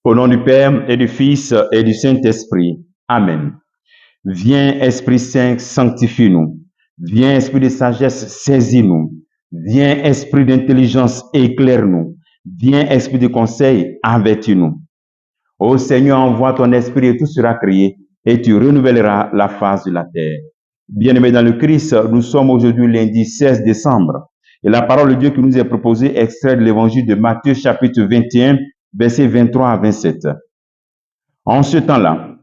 Au nom du Père et du Fils et du Saint-Esprit. Amen. Viens, Esprit Saint, sanctifie-nous. Viens, Esprit de sagesse, saisis-nous. Viens, Esprit d'intelligence, éclaire-nous. Viens, Esprit de conseil, avertis-nous. Ô Seigneur, envoie ton Esprit et tout sera créé, et tu renouvelleras la face de la terre. Bien-aimés dans le Christ, nous sommes aujourd'hui lundi 16 décembre. Et la parole de Dieu qui nous est proposée extrait de l'évangile de Matthieu chapitre 21, versets 23 à 27. En ce temps-là,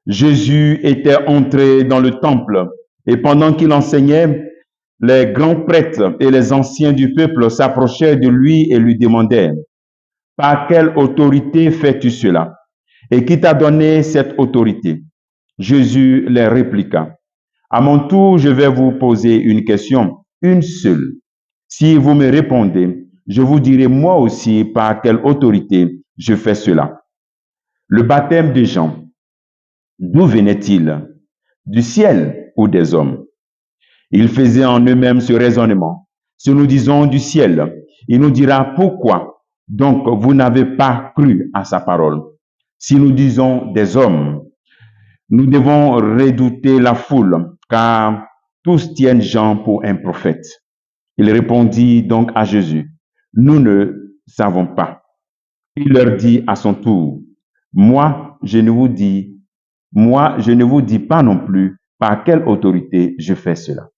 Jésus était entré dans le temple et pendant qu'il enseignait, les grands prêtres et les anciens du peuple s'approchèrent de lui et lui demandèrent: par quelle autorité fais-tu cela? Et qui t'a donné cette autorité? Jésus leur répliqua: à mon tour, je vais vous poser une question, une seule. Si vous me répondez, je vous dirai moi aussi par quelle autorité je fais cela. Le baptême de Jean, d'où venait-il? Du ciel ou des hommes? Ils faisaient en eux-mêmes ce raisonnement. Si nous disons du ciel, il nous dira pourquoi donc vous n'avez pas cru à sa parole. Si nous disons des hommes, nous devons redouter la foule, car tous tiennent Jean pour un prophète. Il répondit donc à Jésus: nous ne savons pas. Il leur dit à son tour: moi, je ne vous dis pas non plus par quelle autorité je fais cela.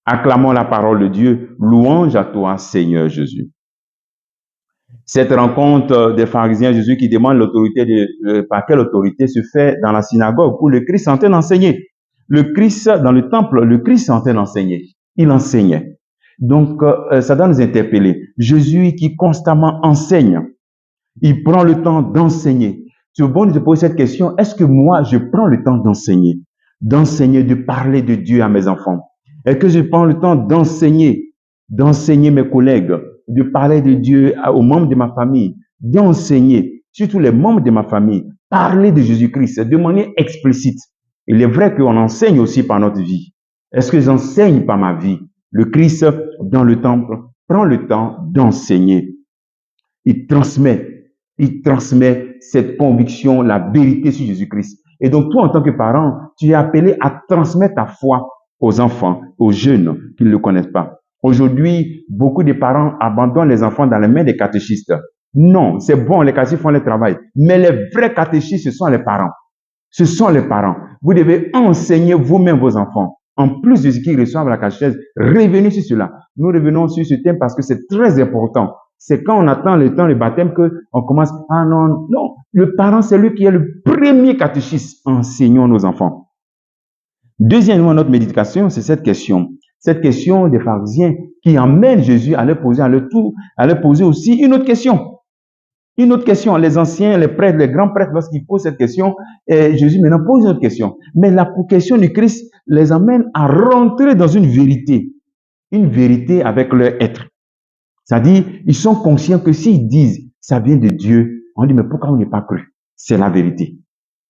Acclamons la parole de Dieu. Louange à toi, Seigneur Jésus. Cette rencontre des pharisiens, Jésus qui demande l'autorité par quelle autorité se fait dans la synagogue où le Christ est en train d'enseigner. Le Christ, dans le temple, le Christ est en train d'enseigner. Il enseignait. Donc, ça doit nous interpeller. Jésus qui constamment enseigne, il prend le temps d'enseigner. C'est bon de se poser cette question: est-ce que moi, je prends le temps d'enseigner, de parler de Dieu à mes enfants? Est-ce que je prends le temps d'enseigner mes collègues, de parler de Dieu aux membres de ma famille, d'enseigner, surtout les membres de ma famille, parler de Jésus-Christ de manière explicite? Il est vrai qu'on enseigne aussi par notre vie. Est-ce que j'enseigne par ma vie? Le Christ, dans le temple, prend le temps d'enseigner. Il transmet cette conviction, la vérité sur Jésus-Christ. Et donc, toi, en tant que parent, tu es appelé à transmettre ta foi aux enfants, aux jeunes qui ne le connaissent pas. Aujourd'hui, beaucoup de parents abandonnent les enfants dans les mains des catéchistes. Non, c'est bon, les catéchistes font le travail. Mais les vrais catéchistes, ce sont les parents. Ce sont les parents. Vous devez enseigner vous-même vos enfants. En plus de ce qu'ils reçoivent à la catéchèse, revenez sur cela. Nous revenons sur ce thème parce que c'est très important. C'est quand on attend le temps du baptême qu'on commence. Ah non, non. Le parent, c'est lui qui est le premier catéchiste. Enseignons nos enfants. Deuxièmement, notre méditation, c'est cette question. Cette question des pharisiens qui emmène Jésus à leur poser aussi une autre question. Une autre question. Les anciens, les prêtres, les grands prêtres, lorsqu'ils posent cette question, Jésus maintenant pose une autre question. Mais la question du Christ les amène à rentrer dans une vérité avec leur être. C'est-à-dire, ils sont conscients que s'ils disent ça vient de Dieu, on dit mais pourquoi on n'est pas cru? C'est la vérité.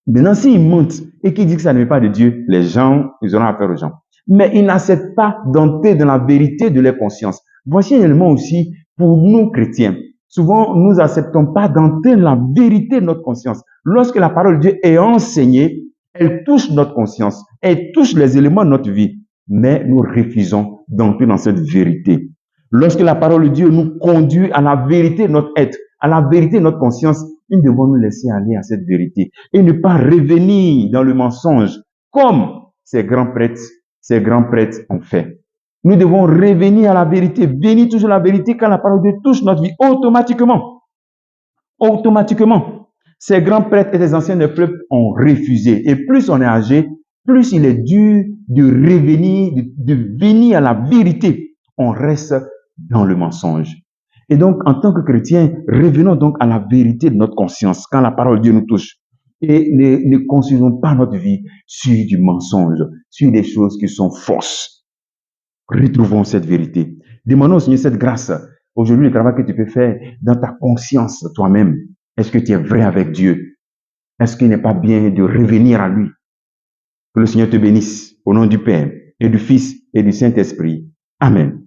Maintenant, s'ils mentent et qu'ils disent que ça ne vient pas de Dieu, les gens, ils auront affaire aux gens. Mais ils n'acceptent pas d'entrer dans la vérité de leur conscience. Voici un élément aussi pour nous chrétiens. Souvent, nous n'acceptons pas d'entrer dans la vérité de notre conscience. Lorsque la parole de Dieu est enseignée, elle touche notre conscience, elle touche les éléments de notre vie, mais nous refusons d'entrer dans cette vérité. Lorsque la parole de Dieu nous conduit à la vérité de notre être, à la vérité de notre conscience, nous devons nous laisser aller à cette vérité et ne pas revenir dans le mensonge comme ces grands prêtres ont fait. Nous devons revenir à la vérité, venir toujours à la vérité quand la parole de Dieu touche notre vie automatiquement. Automatiquement. Ces grands prêtres et les anciens du peuple ont refusé. Et plus on est âgé, plus il est dur de revenir, de venir à la vérité. On reste dans le mensonge. Et donc, en tant que chrétiens, revenons donc à la vérité de notre conscience quand la parole de Dieu nous touche. Et ne construisons pas notre vie sur du mensonge, sur des choses qui sont fausses. Retrouvons cette vérité. Demandons au Seigneur cette grâce. Aujourd'hui, le travail que tu peux faire dans ta conscience toi-même. Est-ce que tu es vrai avec Dieu? Est-ce qu'il n'est pas bien de revenir à lui? Que le Seigneur te bénisse au nom du Père et du Fils et du Saint-Esprit. Amen.